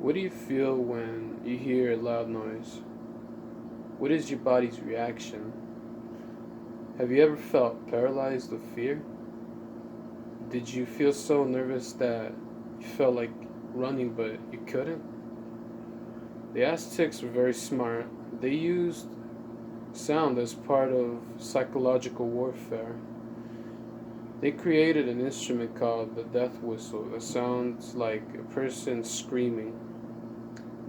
What do you feel when you hear a loud noise? What is your body's reaction? Have you ever felt paralyzed with fear? Did you feel so nervous that you felt like running but you couldn't? The Aztecs were very smart. They used sound as part of psychological warfare. They created an instrument called the death whistle that sounds like a person screaming.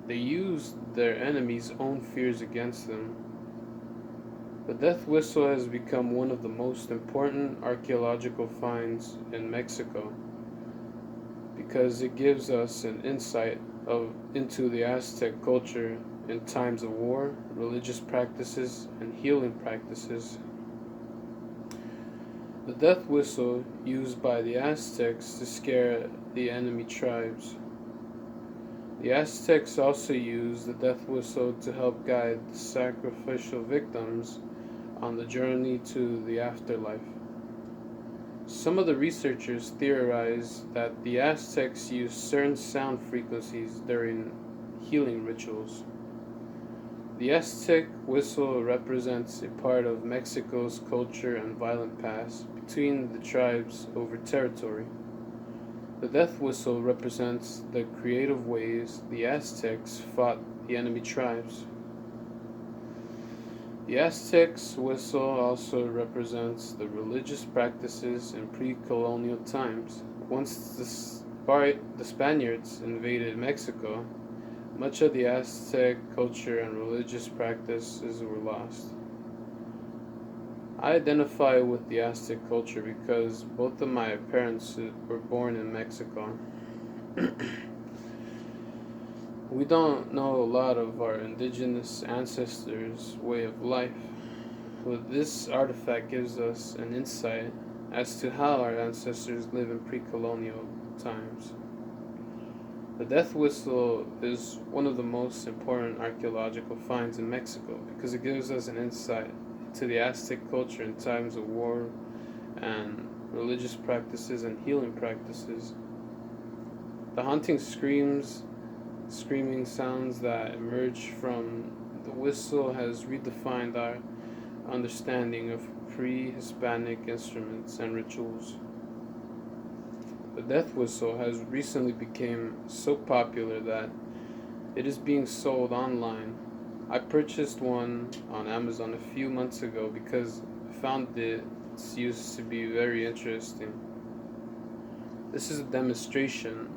They used their enemies' own fears against them. The death whistle has become one of the most important archaeological finds in Mexico because it gives us an insight into the Aztec culture in times of war, religious practices, and healing practices. The death whistle used by the Aztecs to scare the enemy tribes. The Aztecs also used the death whistle to help guide the sacrificial victims on the journey to the afterlife. Some of the researchers theorize that the Aztecs used certain sound frequencies during healing rituals. The Aztec whistle represents a part of Mexico's culture and violent past between the tribes over territory. The death whistle represents the creative ways the Aztecs fought the enemy tribes. The Aztecs' whistle also represents the religious practices in pre-colonial times. Once the Spaniards invaded Mexico, much of the Aztec culture and religious practices were lost. I identify with the Aztec culture because both of my parents were born in Mexico. We don't know a lot of our indigenous ancestors' way of life, but this artifact gives us an insight as to how our ancestors lived in pre-colonial times. The death whistle is one of the most important archaeological finds in Mexico because it gives us an insight into the Aztec culture in times of war and religious practices and healing practices. The haunting screaming sounds that emerge from the whistle has redefined our understanding of pre-Hispanic instruments and rituals. The death whistle has recently become so popular that it is being sold online. I purchased one on Amazon a few months ago because I found its use to be very interesting. This is a demonstration